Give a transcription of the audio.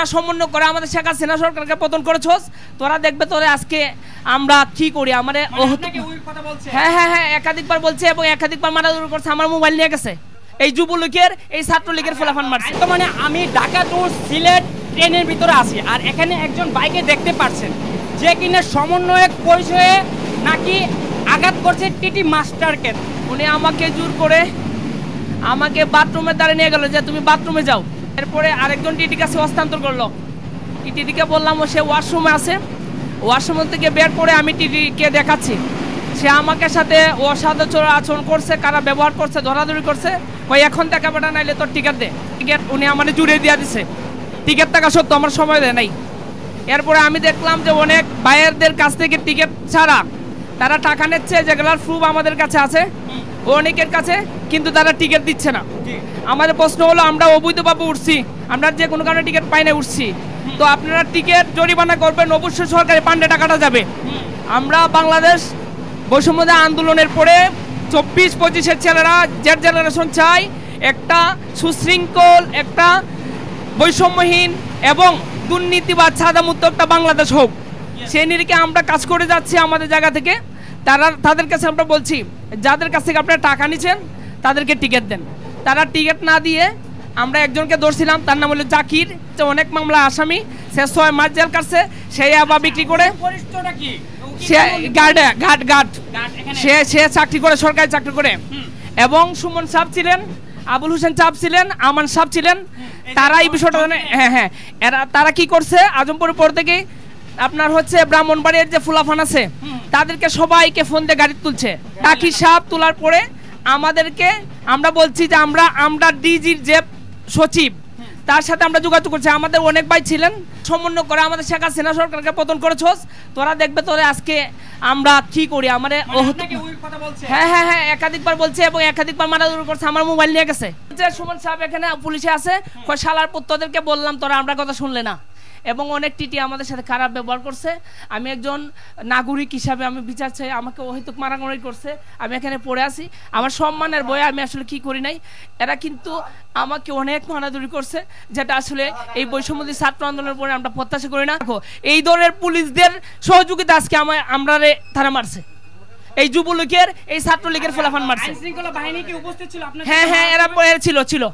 সমন্বয় করে আমাদের শেখ হাসিনা সরকারকে পতন করেছস। তোরা দেখবে তোরা আজকে আমরা কি করি। আমাদের হ্যাঁ হ্যাঁ হ্যাঁ একাধিকবার বলছে এবং একাধিকবার মারাধর করছে। আমার মোবাইল নিয়ে গেছে, এই যুবলীগের এই ছাত্রলীগের ফলাফল মারছে। তো মানে আমি ঢাকা টু সিলেট ট্রেনের ভিতরে আছি, আর এখানে একজন বাইকে দেখতে পাচ্ছেন যে কিনা সমন্বয়ক পরিচয়ে নাকি আঘাত করছে টিটি মাস্টারকে। উনি আমাকে জোর করে আমাকে বাথরুমের দ্বারে নিয়ে গেল যে তুমি বাথরুমে যাও। এরপরে আরেকজন টিটির কাছে হস্তান্তর করলো। টিটিকে বললাম ও সে ওয়াশরুমে আছে, ওয়াশরুম থেকে বের করে আমি টিটিকে দেখাচ্ছি। সে আমাকে সাথে অসাধাচর আচরণ করছে, কারা ব্যবহার করছে, ধরাধরি করছে। ওই এখন টাকা পাঠা নাইলে তোর টিকিট দে। টিকিট উনি আমাদের জুড়ে দিয়ে দিছে, টিকিট টাকা সত্য আমার সময় দেয় নাই। এরপরে আমি দেখলাম যে অনেক বায়ারদের কাছ থেকে টিকিট ছাড়া তারা টাকা নিচ্ছে, যেগুলোর প্রুফ আমাদের কাছে আছে অনেকের কাছে, কিন্তু তারা টিকিট দিচ্ছে না। আমাদের প্রশ্ন হলো আমরা অবৈধভাবে উঠছি, আমরা যে কোনো কারণে টিকিট পাই না উঠছি, তো আপনারা টিকিট জরিমানা করবেন, অবশ্যই সরকারি পান্ডে টাকাটা যাবে। আমরা বাংলাদেশ বৈষম্য আন্দোলনের পরে 24-25-এর ছেলেরা জেড জেনারেশন চাই একটা সুশৃঙ্খল, একটা বৈষম্যহীন এবং দুর্নীতিবাদ ছাদামুক্ত একটা বাংলাদেশ হোক। সেই নিরিখে আমরা কাজ করে যাচ্ছি আমাদের জায়গা থেকে। তাদের কাছে আমরা বলছি যাদের কাছ থেকে আপনারা টাকা নিচ্ছেন তাদেরকে টিকিট দেন। তারা টিকিট না দিয়ে আমরা একজনকে ধরছিলাম, তার নাম হলো জাকির, অনেক মামলা আসামি, সে 6 মাস জেল কাটছে। সেই আবার বিক্রি করে সে সে চাকরি করে, সরকারি চাকরি করে। এবং সুমন সাহেব ছিলেন, আবুল হোসেন সাহেব ছিলেন, আমান সাহেব ছিলেন। তারা এই বিষয়টা হ্যাঁ হ্যাঁ তারা কি করছে, আজমপুরের পর থেকে আপনার হচ্ছে ব্রাহ্মণবাড়িয়ার যে ফুলাফান আছে তাদেরকে সবাইকে ফোন দিয়ে গাড়ি তুলছে। টাকি সাহেব তোলার পরে আমাদেরকে আমরা বলছি যে আমরা ডিজির যে সচিব তার সাথে আমরা যোগাযোগ করছি। আমাদের অনেক ভাই ছিলেন, সমন্বয় করে আমাদের শেখ হাসিনা সরকারকে পতন করেছস। তোরা দেখবে তোরা আজকে আমরা কি করি। আমাদের হ্যাঁ হ্যাঁ হ্যাঁ একাধিকবার বলছে এবং একাধিকবার মারাধর করছে। আমার মোবাইল নিয়ে গেছে। সুমন সাহেব এখানে পুলিশে আছে, শালার পুত্রদেরকে বললাম তোরা আমরা কথা শুনলে না। এবং অনেক টিটি আমাদের সাথে খারাপ ব্যবহার করছে। আমি একজন নাগরিক হিসাবে আমি বিচার চাই, আমাকে অহেতুক মারামারি করছে। আমি এখানে পড়ে আছি, আমার সম্মানের বয়ে আমি আসলে কি করি নাই। এরা কিন্তু আমাকে অনেক মারাধরি করছে, যেটা আসলে এই বৈষম্যদী ছাত্র আন্দোলনের পরে আমরা প্রত্যাশা করি না। এই ধরনের পুলিশদের সহযোগিতা আজকে আমরা তারা মারছে, এই যুবলীগের এই ছাত্রলীগের ফলাফল মারছে। আইনশৃঙ্খলা বাহিনী কি উপস্থিত ছিল? হ্যাঁ হ্যাঁ এরা ছিল ছিল